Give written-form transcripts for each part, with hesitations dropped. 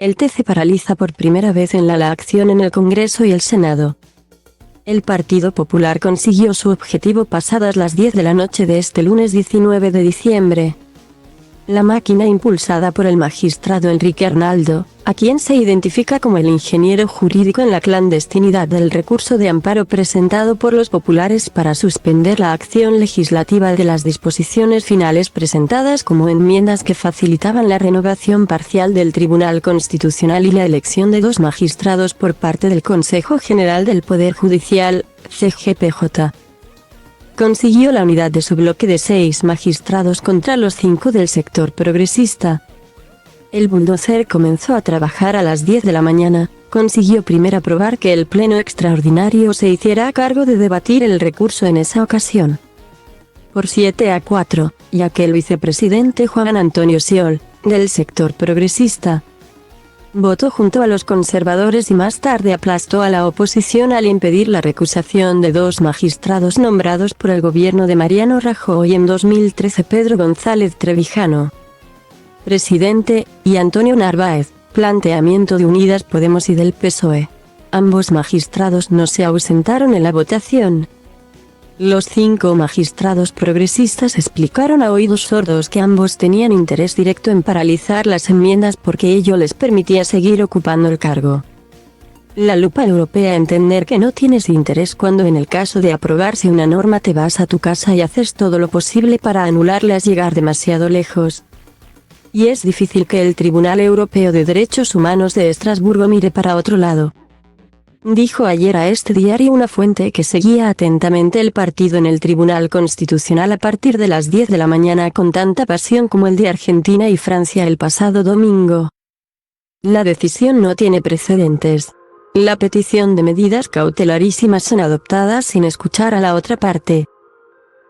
El TC paraliza por primera vez en la acción en el Congreso y el Senado. El Partido Popular consiguió su objetivo pasadas las 10 de la noche de este lunes 19 de diciembre. La máquina impulsada por el magistrado Enrique Arnaldo, a quien se identifica como el ingeniero jurídico en la clandestinidad del recurso de amparo presentado por los populares para suspender la acción legislativa de las disposiciones finales presentadas como enmiendas que facilitaban la renovación parcial del Tribunal Constitucional y la elección de 2 magistrados por parte del Consejo General del Poder Judicial, CGPJ. Consiguió la unidad de su bloque de 6 magistrados contra los 5 del sector progresista. El bulldozer comenzó a trabajar a las 10 de la mañana, consiguió primero aprobar que el pleno extraordinario se hiciera a cargo de debatir el recurso en esa ocasión. Por 7-4, ya que el vicepresidente Juan Antonio Sciol, del sector progresista, votó junto a los conservadores y más tarde aplastó a la oposición al impedir la recusación de 2 magistrados nombrados por el gobierno de Mariano Rajoy en 2013, Pedro González Trevijano, presidente, y Antonio Narváez, planteamiento de Unidas Podemos y del PSOE. Ambos magistrados no se ausentaron en la votación. Los 5 magistrados progresistas explicaron a oídos sordos que ambos tenían interés directo en paralizar las enmiendas porque ello les permitía seguir ocupando el cargo. La lupa europea entender que no tienes interés cuando en el caso de aprobarse una norma te vas a tu casa y haces todo lo posible para anularla es llegar demasiado lejos. Y es difícil que el Tribunal Europeo de Derechos Humanos de Estrasburgo mire para otro lado. Dijo ayer a este diario una fuente que seguía atentamente el partido en el Tribunal Constitucional a partir de las 10 de la mañana con tanta pasión como el de Argentina y Francia el pasado domingo. La decisión no tiene precedentes. La petición de medidas cautelarísimas son adoptadas sin escuchar a la otra parte.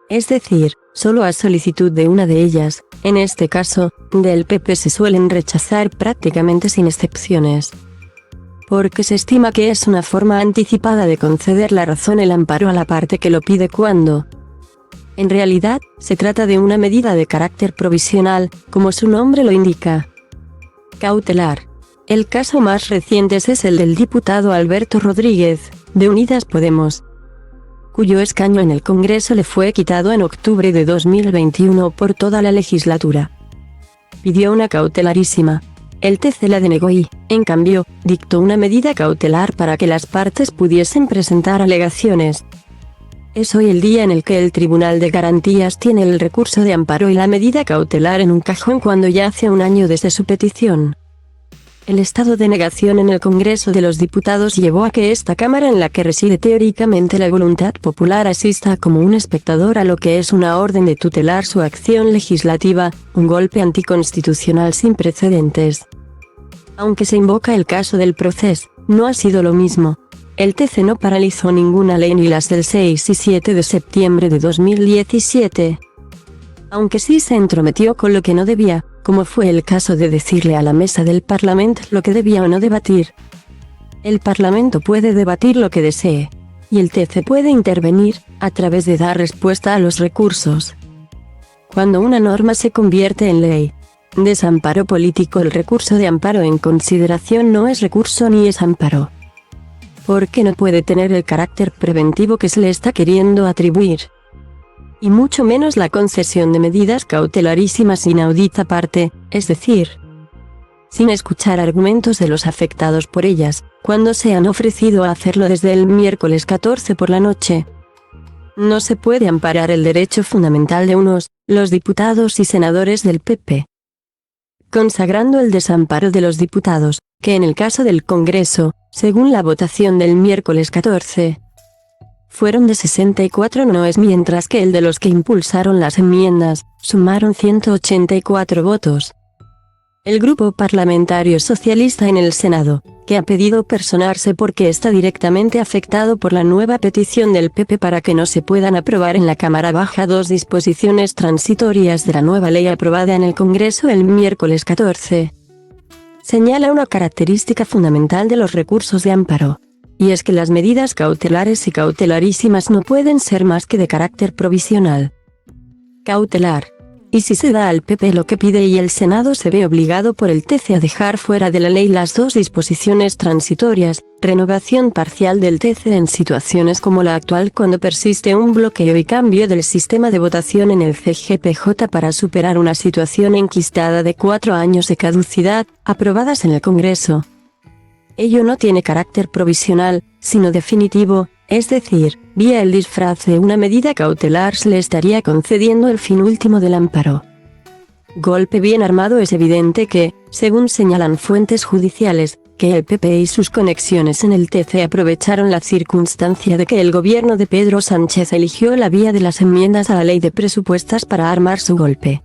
Es decir, solo a solicitud de una de ellas, en este caso, del PP se suelen rechazar prácticamente sin excepciones. Porque se estima que es una forma anticipada de conceder la razón el amparo a la parte que lo pide cuando, en realidad, se trata de una medida de carácter provisional, como su nombre lo indica. Cautelar. El caso más reciente es el del diputado Alberto Rodríguez, de Unidas Podemos, cuyo escaño en el Congreso le fue quitado en octubre de 2021 por toda la legislatura. Pidió una cautelarísima. El TC la denegó y, en cambio, dictó una medida cautelar para que las partes pudiesen presentar alegaciones. Es hoy el día en el que el Tribunal de Garantías tiene el recurso de amparo y la medida cautelar en un cajón cuando ya hace un año desde su petición. El estado de negación en el Congreso de los Diputados llevó a que esta Cámara en la que reside teóricamente la voluntad popular asista como un espectador a lo que es una orden de tutelar su acción legislativa, un golpe anticonstitucional sin precedentes. Aunque se invoca el caso del proceso, no ha sido lo mismo. El TC no paralizó ninguna ley ni las del 6 y 7 de septiembre de 2017. Aunque sí se entrometió con lo que no debía, como fue el caso de decirle a la mesa del Parlamento lo que debía o no debatir. El Parlamento puede debatir lo que desee, y el TC puede intervenir, a través de dar respuesta a los recursos. Cuando una norma se convierte en ley, desamparo político, el recurso de amparo en consideración no es recurso ni es amparo. Porque no puede tener el carácter preventivo que se le está queriendo atribuir. Y mucho menos la concesión de medidas cautelarísimas inaudita parte, es decir, sin escuchar argumentos de los afectados por ellas, cuando se han ofrecido a hacerlo desde el miércoles 14 por la noche. No se puede amparar el derecho fundamental de unos, los diputados y senadores del PP, consagrando el desamparo de los diputados, que en el caso del Congreso, según la votación del miércoles 14, fueron de 64 noes, mientras que el de los que impulsaron las enmiendas, sumaron 184 votos. El grupo parlamentario socialista en el Senado, que ha pedido personarse porque está directamente afectado por la nueva petición del PP para que no se puedan aprobar en la Cámara Baja 2 disposiciones transitorias de la nueva ley aprobada en el Congreso el miércoles 14, señala una característica fundamental de los recursos de amparo. Y es que las medidas cautelares y cautelarísimas no pueden ser más que de carácter provisional. Cautelar. Y si se da al PP lo que pide y el Senado se ve obligado por el TC a dejar fuera de la ley las dos disposiciones transitorias, renovación parcial del TC en situaciones como la actual cuando persiste un bloqueo y cambio del sistema de votación en el CGPJ para superar una situación enquistada de 4 años de caducidad, aprobadas en el Congreso. Ello no tiene carácter provisional, sino definitivo, es decir, vía el disfraz de una medida cautelar se le estaría concediendo el fin último del amparo. Golpe bien armado. Es evidente que, según señalan fuentes judiciales, que el PP y sus conexiones en el TC aprovecharon la circunstancia de que el gobierno de Pedro Sánchez eligió la vía de las enmiendas a la ley de presupuestos para armar su golpe.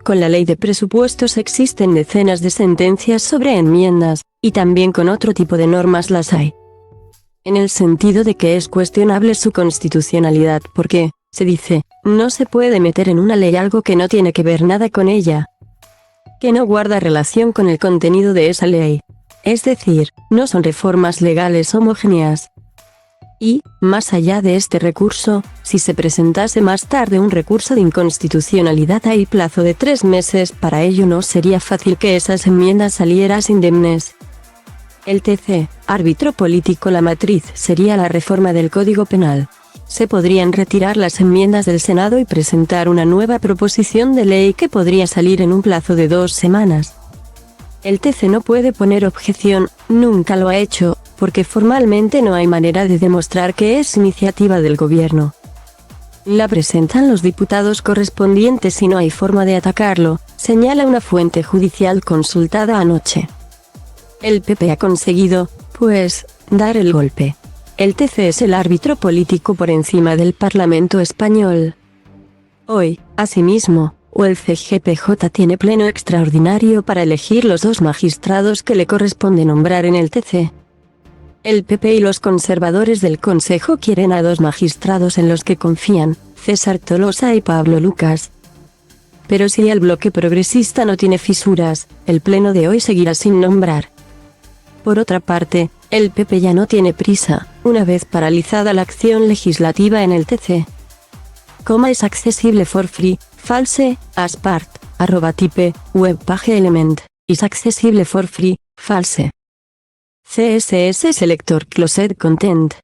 Con la ley de presupuestos existen decenas de sentencias sobre enmiendas, y también con otro tipo de normas las hay. En el sentido de que es cuestionable su constitucionalidad porque, se dice, no se puede meter en una ley algo que no tiene que ver nada con ella, que no guarda relación con el contenido de esa ley. Es decir, no son reformas legales homogéneas. Y, más allá de este recurso, si se presentase más tarde un recurso de inconstitucionalidad hay plazo de 3 meses, para ello no sería fácil que esas enmiendas salieran indemnes. El TC, árbitro político. La matriz sería la reforma del Código Penal. Se podrían retirar las enmiendas del Senado y presentar una nueva proposición de ley que podría salir en un plazo de 2 semanas. El TC no puede poner objeción, nunca lo ha hecho, porque formalmente no hay manera de demostrar que es iniciativa del gobierno. La presentan los diputados correspondientes y no hay forma de atacarlo, señala una fuente judicial consultada anoche. El PP ha conseguido, pues, dar el golpe. El TC es el árbitro político por encima del Parlamento español. Hoy, asimismo, el CGPJ tiene pleno extraordinario para elegir los 2 magistrados que le corresponde nombrar en el TC. El PP y los conservadores del Consejo quieren a 2 magistrados en los que confían, César Tolosa y Pablo Lucas. Pero si el bloque progresista no tiene fisuras, el pleno de hoy seguirá sin nombrar. Por otra parte, el PP ya no tiene prisa, una vez paralizada la acción legislativa en el TC. Es accesible for free, false, as part, @type, webpage element, is accesible for free, false. CSS selector closed content.